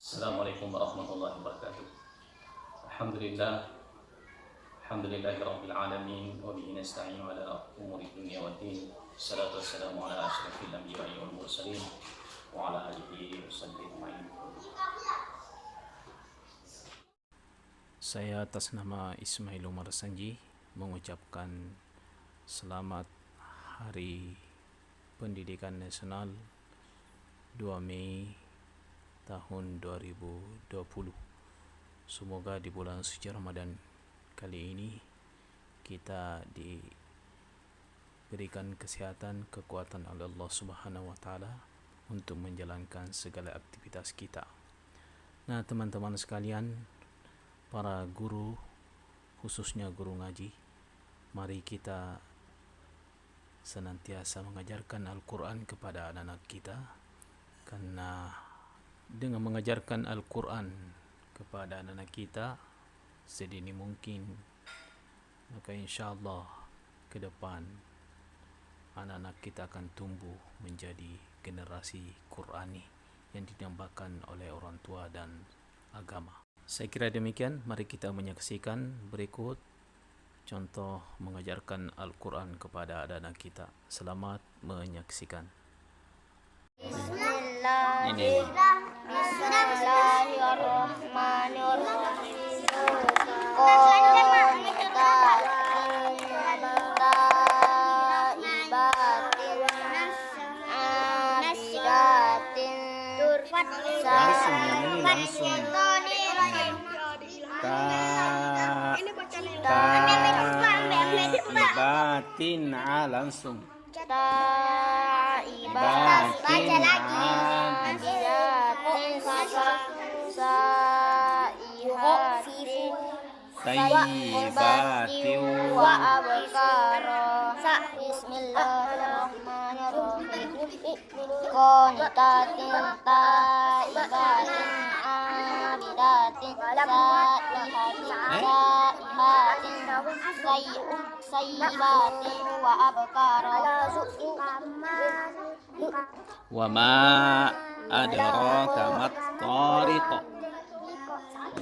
Assalamualaikum warahmatullahi wabarakatuh. Alhamdulillahirabbil alamin wa bihi nasta'in ala umuri dunya waddin. Wassalatu wassalamu ala asyrafil anbiya'i wal mursalin wa ala alihi washabbihi ajma'in. Saya atas nama Ismail Umar Sanji mengucapkan selamat Hari Pendidikan Nasional 2 Mei tahun 2020. Semoga di bulan suci Ramadan kali ini kita diberikan kesehatan, kekuatan oleh Allah Subhanahu wa taala untuk menjalankan segala aktivitas kita. Nah, teman-teman sekalian, para guru, khususnya guru ngaji, mari kita senantiasa mengajarkan Al-Quran kepada anak-anak kita, karena dengan mengajarkan Al-Quran kepada anak-anak kita sedini mungkin, maka insyaAllah ke depan anak-anak kita akan tumbuh menjadi generasi Qurani yang dinamakan oleh orang tua dan agama. Saya kira demikian. Mari kita menyaksikan berikut contoh mengajarkan Al-Quran kepada anak-anak kita. Selamat menyaksikan. Langsung wa ma adraka mat-tariq.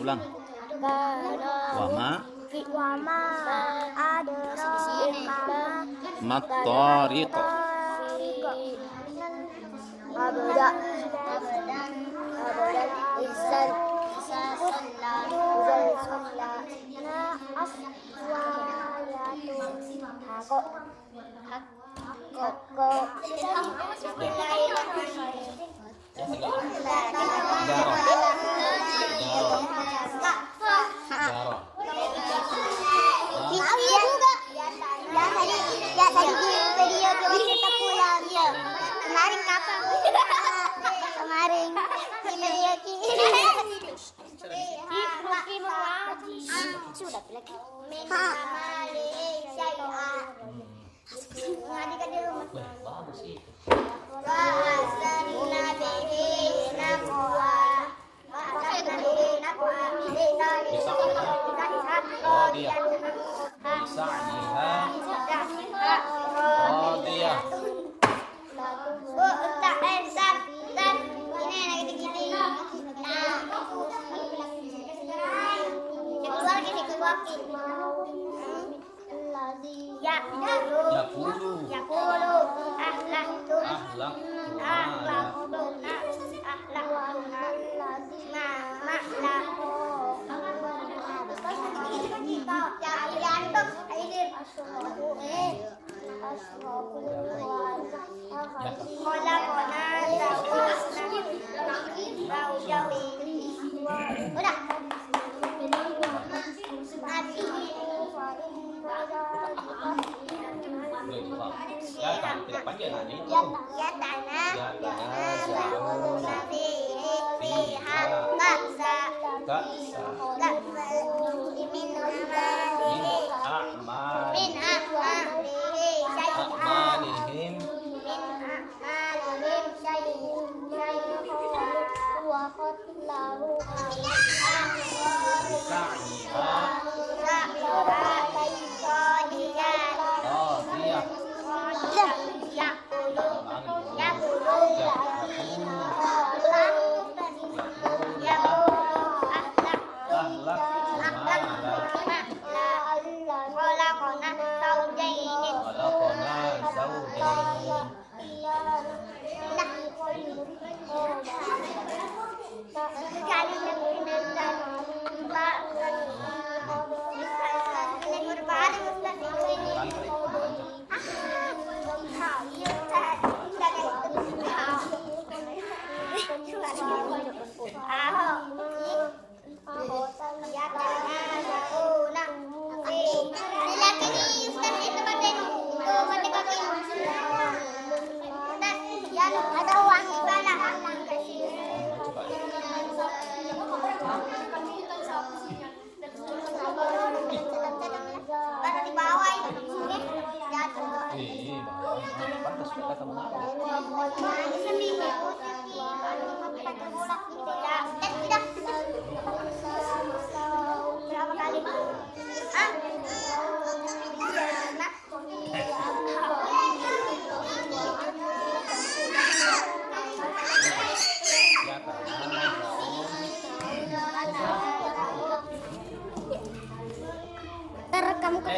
Ulang. Wa ma mat-tariq.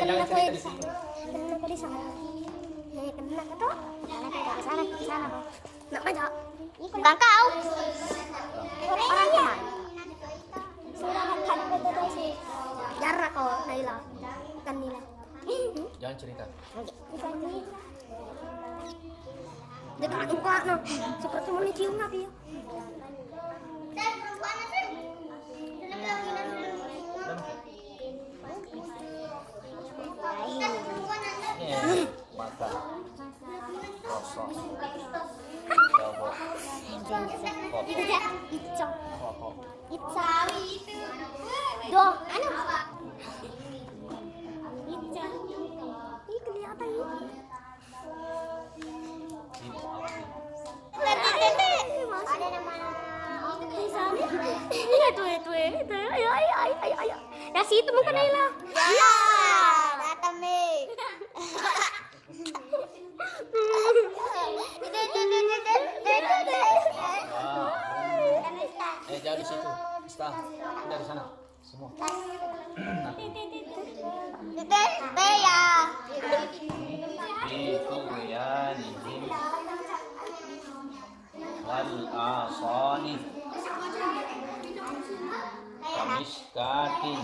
jangan cerita di sini. Kena ke di sana. Kena ke tuh. Ke sana. Nak maju. Bukan kau. Orang teman. Sudah makan betul sih. Jarak kau, Naila. Kan Nila. Jangan cerita. Dia tak buka no. Seperti mau cium nabi. Mata. Rosok. Jawab. Icok. Koko. Icok. Doh, anu. Icok. Ini kelihatan ini. Ibu awas. Ada nama di sana. Itu. Ayo. Ya situ muka Naila. Ya, datang nih. Jauh di situ. Stop. Dari sana. Semua. Ya. Itu ya nih. Wal asani. Kamiskatin.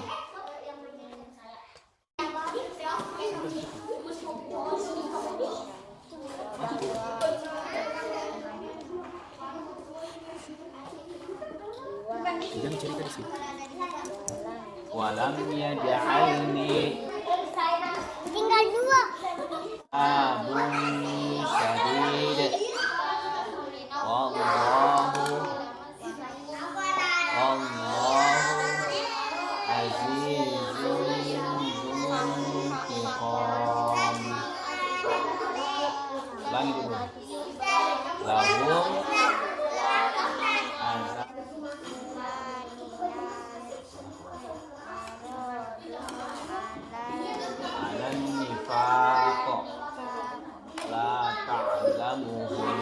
Jangan cerita di sini. Walam yaj'alni Tinggal dua. abun syadid. Wallahu azizun dzuntiqam. Ulangi dulu. Lahum azab. Alan nifaq la ta'lamuhum.